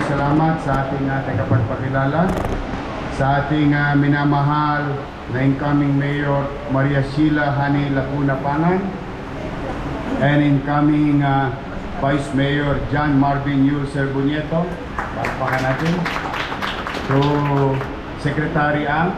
salamat sa ating tagapagpakilala, sa ating minamahal na incoming Mayor Maria Sheila Hani Lacuna Panan, and incoming Vice Mayor John Marvin Yu Serbunieto. Palakpakan natin. To Secretary Ang,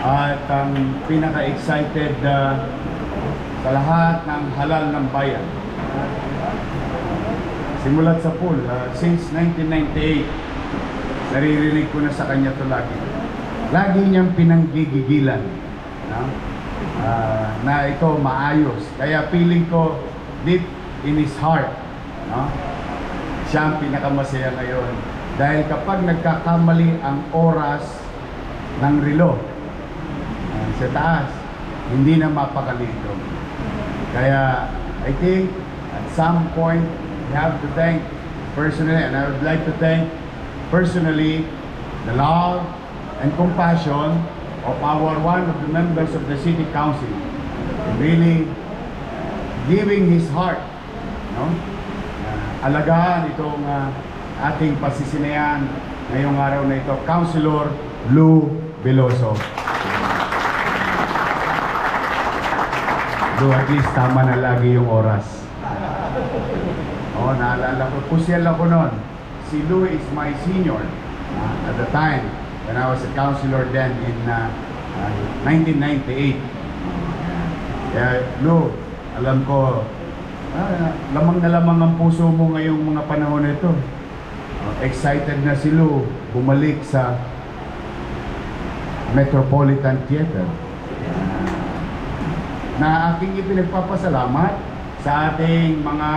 at ang pinaka-excited sa lahat ng halal ng bayan. Simulat sa pool, since 1998, naririnig ko na sa kanya to lagi. Lagi niyang pinanggigigilan, no? Na ito maayos. Kaya feeling ko deep in his heart, no? Siya ang pinakamasaya ngayon. Dahil kapag nagkakamali ang oras ng relo sa taas, hindi na mapakalito. Kaya I think at some point we have to thank personally, and I would like to thank personally the love and compassion of one of the members of the City Council, really giving his heart, no? Alagaan itong ating pasisinayan ngayong araw na ito, Councilor Lou Veloso. Lou, at least tama na lagi yung oras. Naalala ko, pusyal ako noon. Si Lou is my senior at the time when I was a councilor then in 1998. Kaya Lou, alam ko, lamang na lamang ang puso mo ngayong mga panahon na ito. Excited na si Lou bumalik sa Metropolitan Theater. Na aking ipinagpapasalamat sa ating mga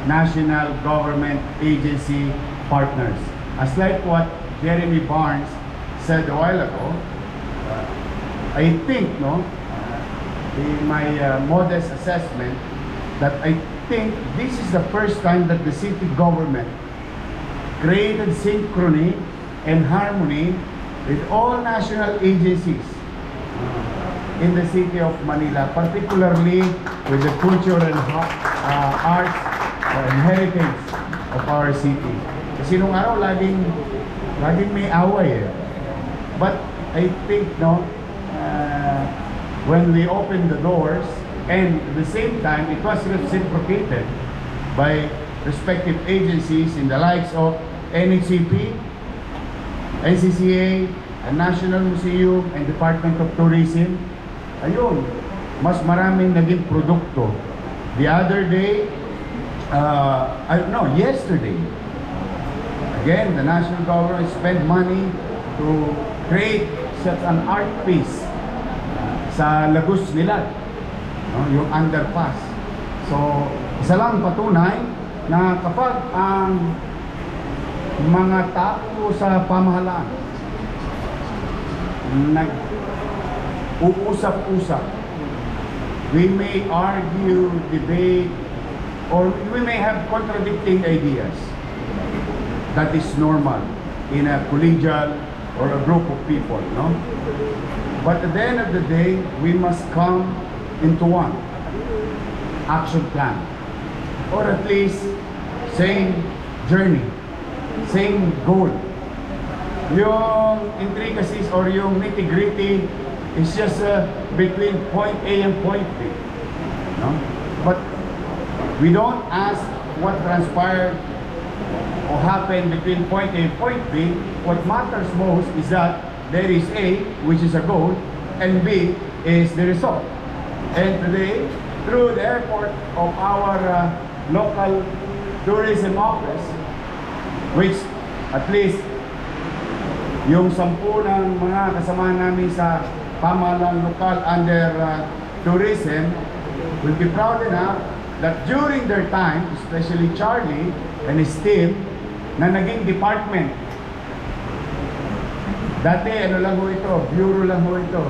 national government agency partners. As like what Jeremy Barnes said a while ago, I think, in my modest assessment, that I think this is the first time that the city government created synchrony and harmony with all national agencies in the city of Manila, particularly with the culture and arts and heritage of our city. Kasi nung araw laging may away eh. But I think when we opened the doors, and at the same time it was reciprocated by respective agencies in the likes of NHCP, NCCA, and National Museum and Department of Tourism. Ayun, mas maraming naging produkto. The other day, yesterday, again, the national government spent money to create such an art piece sa Lagos Nilad, yung underpass. So, isa lang patunay na kapag ang mga tao sa pamahalaan nag-uusap-usap, we may argue, debate, or we may have contradicting ideas. That is normal in a collegial or a group of people, no? But at the end of the day, we must come into one action plan, or at least same journey, same goal. Yung intricacies or yung nitty-gritty is just between point A and point B, no? But we don't ask what transpired or happened between point A and point B. What matters most is that there is A, which is a goal, and B is the result. And today, through the effort of our local tourism office, which at least yung 10 ng mga kasama namin sa pamahalaan lokal under tourism will be proud enough that during their time, especially Charlie and his team, na naging department. Dati ano lang ho ito, bureau lang ho ito.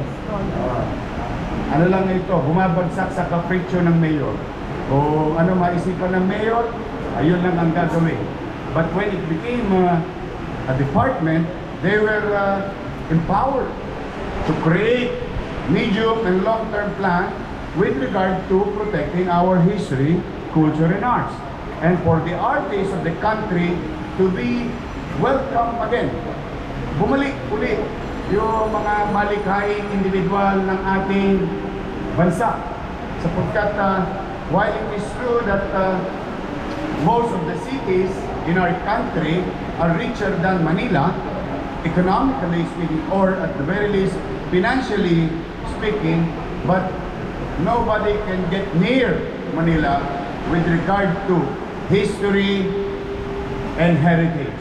Ano lang ito, bumabagsak sa capriccio ng mayor. O ano maisipan ng mayor, ayun lang ang gagawin. But when it became a department, they were empowered to create medium and long-term plan with regard to protecting our history, culture, and arts. And for the artists of the country to to be welcome again. Bumalik uli yung mga malikhaing individual ng ating bansa. Sapagkat while it is true that most of the cities in our country are richer than Manila, economically speaking, or at the very least, financially speaking, but nobody can get near Manila with regard to history and heritage.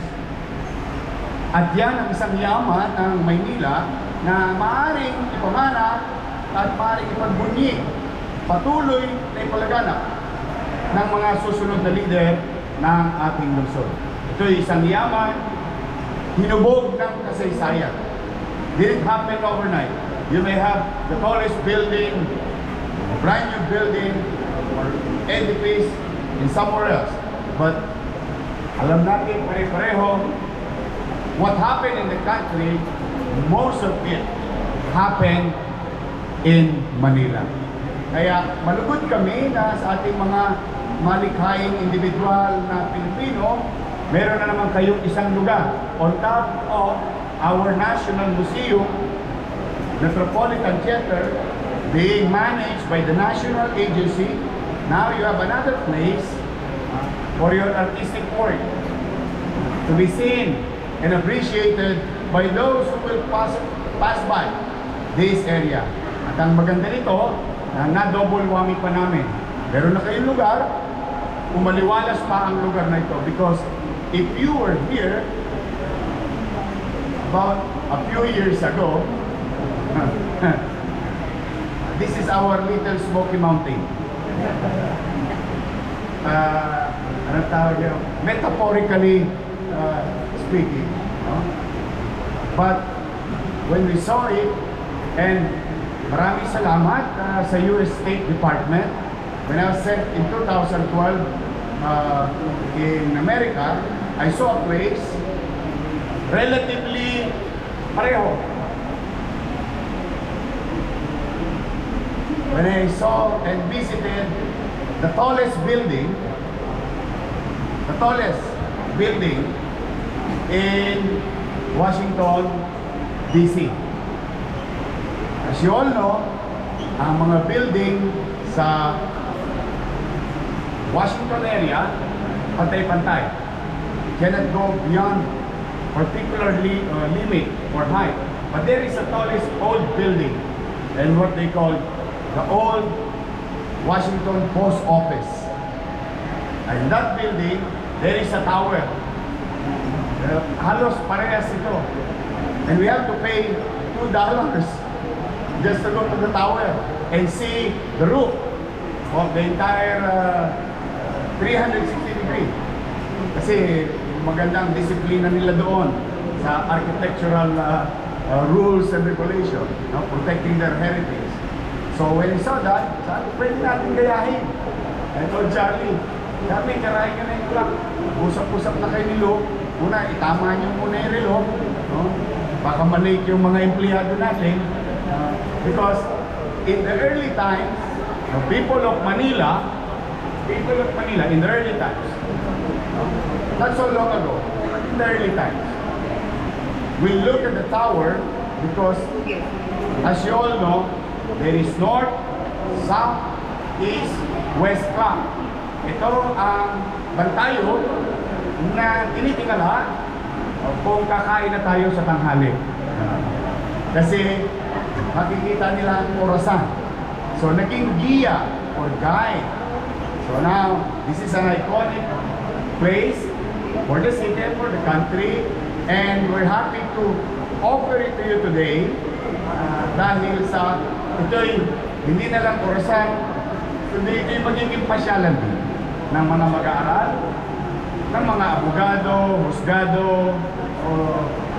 At yan ang isang yaman ng Maynila na maaaring ipamana at maaaring ipagbunyi, patuloy na ipalaganap ng mga susunod na lider ng ating lungsod. Ito ay isang yaman, hinubog ng kasaysayan. Didn't happen overnight. You may have the tallest building, a brand new building, or edifice in somewhere else. But alam natin pare-pareho, what happened in the country, most of it happened in Manila. Kaya malugod kami na sa ating mga malikhaing individual na Pilipino, meron na naman kayong isang lugar on top of our National Museum, Metropolitan Theater, being managed by the national agency. Now you have another place for your artistic work to be seen and appreciated by those who will pass by this area. At ang maganda nito, na-double whammy pa namin. Meron na kayong lugar, umaliwalas pa ang lugar na ito, because if you were here about a few years ago, this is our little Smoky Mountain. Ano tawag yun? Metaphorically speaking. No? But when we saw it, and maraming salamat sa US State Department, when I was sent in 2012 in America, I saw a place relatively pareho. When I saw and visited the tallest building in Washington, D.C. As you all know, ang mga building sa Washington area, pantay-pantay. Cannot go beyond particularly limit or height. But there is a tallest old building, and what they call the old Washington Post Office. And in that building, there is a tower. Halos parehas ito. And we have to pay $2 just to go to the tower and see the roof of the entire 360 degree. Kasi magandang disiplina nila doon sa architectural rules and regulations, no? Protecting their heritage. So when we saw that, sabi, pwede natin gayahin. I told Charlie, sabi, karahin ka na yung clock. Usap-usap na kayo ni Lo. Una, itama nyo muna yung relo. No? Baka malate yung mga empleyado natin. Because in the early times, the people of Manila, in the early times, not so long ago, in the early times, we look at the tower because, as you all know, there is north, south, east, west clock. Ito ang bantayo na tinitingala kung kakain na tayo sa tanghali. Kasi makikita nila ang orasan. So naging giya or guide. So now, this is an iconic place for the city and for the country, and we're happy to offer it to you today dahil sa ito'y hindi na lang orasan, kundi ito'y magiging pasyalan din ng mga mag-aaral, ng mga abogado, husgado, o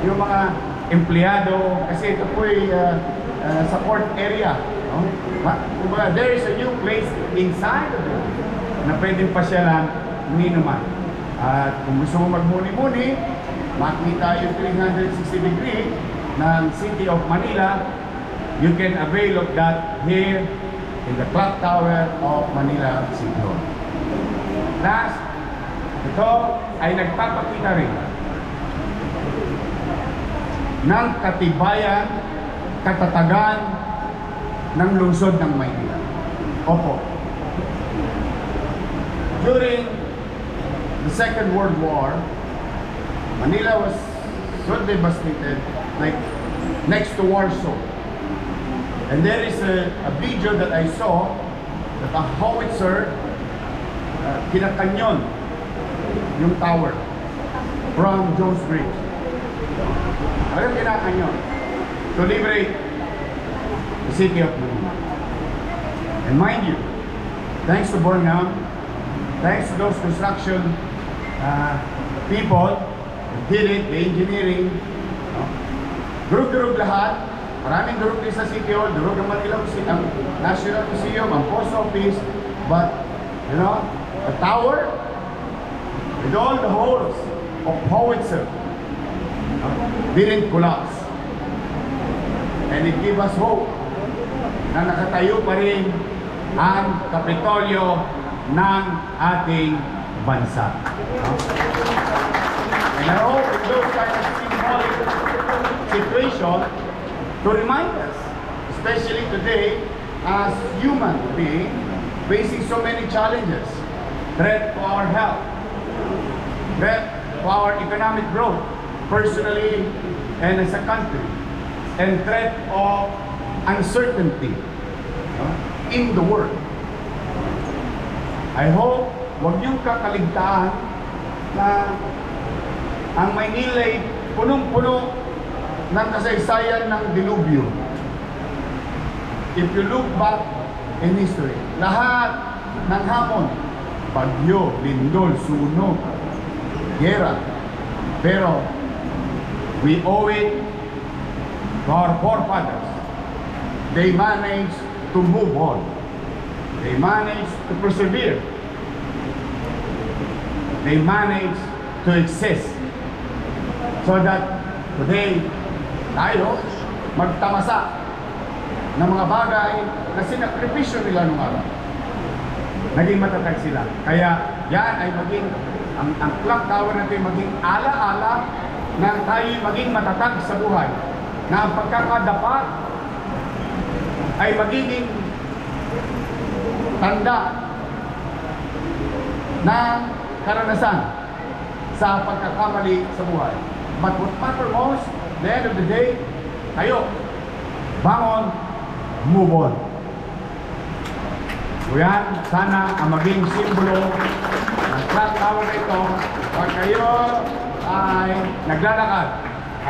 yung mga empleyado, kasi ito po'y sa court area. No? There is a new place inside of it na pwedeng pasyalan ni naman. At kung gusto mo magmuni-muni, makita yung 360 degree ng City of Manila, you can avail of that here in the clock tower of Manila City Hall. Last, ito ay nagpapakita rin ng katibayan, katatagan ng lungsod ng Maynila. Opo. During the Second World War, Manila was so devastated, like next to Warsaw. And there is a video that I saw that a howitzer kinakanyon yung tower from Jones Bridge. Ano kinakanyon? To liberate the city of Manila. And mind you, thanks to Burnham, thanks to those construction people who did it, the engineering, durug-durug lahat. Maraming durug din sa City Hall, durug ang Manila, ang National Museum, ang Post Office, but, you know, the tower, with all the holes of howitzer, didn't collapse. And it gave us hope na nakatayo pa rin ang Kapitolyo ng ating bansa. And I hope in those kind of symbolic situation to remind us, especially today, as human beings facing so many challenges, threat to our health, threat to our economic growth, personally and as a country, and threat of uncertainty in the world. I hope huwag niyong kakaligtaan na ang Maynila ay punong-puno ng kasaysayan ng dilubyo. If you look back in history, lahat ng hamon, bagyo, lindol, sunog, gera, pero we owe it to our forefathers. They managed to move on. They managed to persevere. They managed to exist so that today tayo magtamasa ng mga bagay na sinakripisyo nila nung araw. Naging matatag sila. Kaya yan ay maging, ang clock tower natin maging ala-ala na tayo maging matatag sa buhay. Na ang pagkakadapa ay magiging tanda ng karanasan sa pagkakamali sa buhay. But what matters most, at the end of the day, tayo, bangon, move on. So yan, sana ang maging simbolo ng clock tower na ito pag kayo ay naglalakad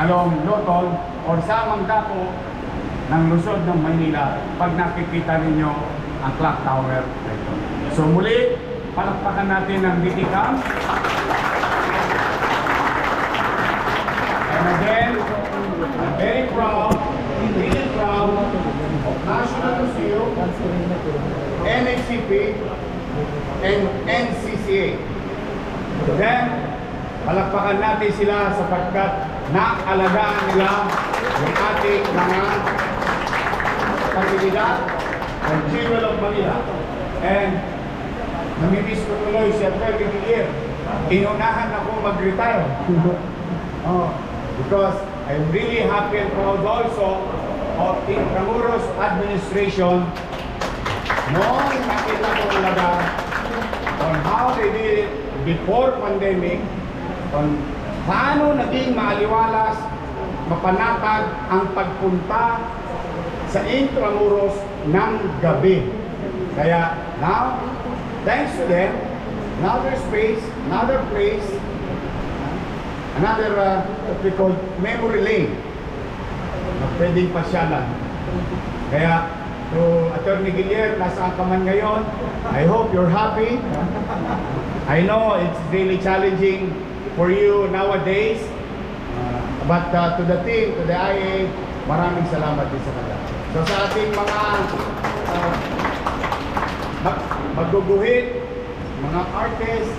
along Lotol o sa Mangdapo ng lungsod ng Maynila pag nakikita ninyo ang clock tower na ito. So muli, palakpakan natin ang BTCAM. And again, I'm very proud, really proud of National Museum, NHCP, and NCCA. Then, palakpakan natin sila sapagkat naalagaan nila yung ating mga pasilidad ng Jewel of Manila. And namimiss ko tuloy si Atty. Inunahan ako mag-retire. Because I'm really happy and proud also of Intramuros administration noong nakita ko talaga on how they did it before pandemic, on paano naging maaliwalas, mapanatag ang pagpunta sa Intramuros ng gabi. Kaya now, thanks to them, another space, another place, another what we call memory lane na pwedeng pasyalan. Kaya to Atty. Guillier, nasaan ka man ngayon, I hope you're happy. I know it's really challenging for you nowadays, but to the team, to the IA, maraming salamat din sa kanila. So sa ating mga magguguhit, mga artists,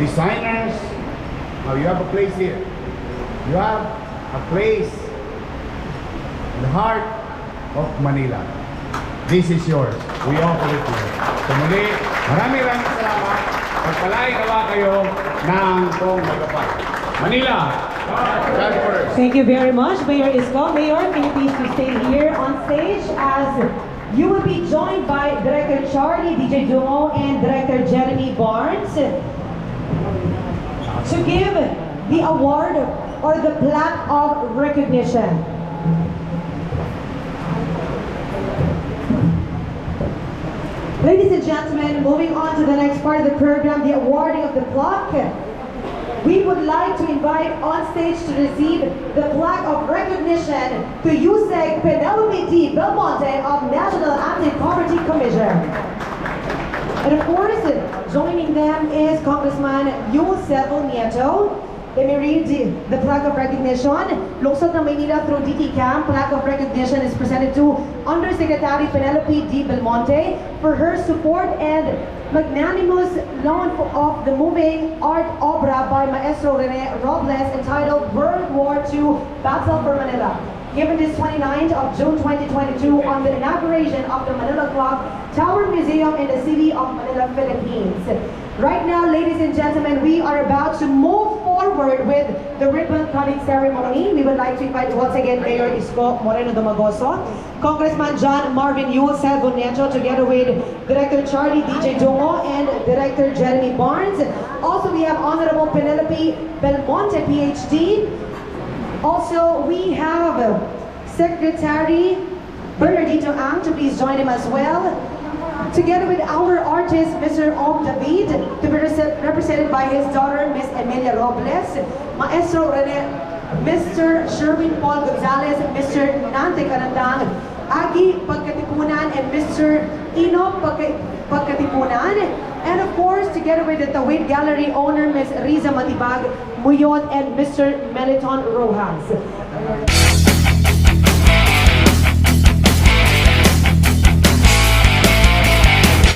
designers, now you have a place here. You have a place in the heart of Manila. This is yours. We offer it to you. So muli, maraming salamat. Pagpalain kawa kayo ng buong magapal. Manila, God first. Thank you very much, Mayor Isko. Mayor, can you please to stay here on stage as you will be joined by Director Charlie, DJ Dungo, and Director Jeremy Barnes to give the award or the plaque of recognition. Ladies and gentlemen, moving on to the next part of the program, the awarding of the plaque. We would like to invite on stage to receive the plaque of recognition to Yusek Penelope D. Belmonte of National Anti-Poverty Commission. And of course, joining them is Congressman Yusef Nieto. Let me read the plaque of recognition. Lungsod ng Maynila through DT Camp, plaque of recognition is presented to Undersecretary Penelope D. Belmonte for her support and magnanimous loan of the moving art opera by Maestro Rene Robles entitled World War II Battle for Manila. Given this 29th of June 2022 on the inauguration of the Manila Clock Tower Museum in the city of Manila, Philippines. Right now, ladies and gentlemen, we are about to move forward with the ribbon cutting ceremony. We would like to invite once again Mayor Isko Moreno Domagoso, Congressman John Marvin Yul Selvo Nieto, together with Director Charlie DJ Dungo and Director Jeremy Barnes. Also, we have Honorable Penelope Belmonte, PhD. Also, we have Secretary Bernardito Ang to please join him as well. Together with our artist, Mr. Om David, to be represented by his daughter, Miss Emilia Robles, Maestro Rene, Mr. Sherwin Paul Gonzalez, Mr. Nante Carandang, Agi Pagkatipunan, and Mr. Ino Pagkatipunan. And of course, together with the Tawid Gallery owner, Ms. Riza Matibag Muyon, and Mr. Meliton Rojas.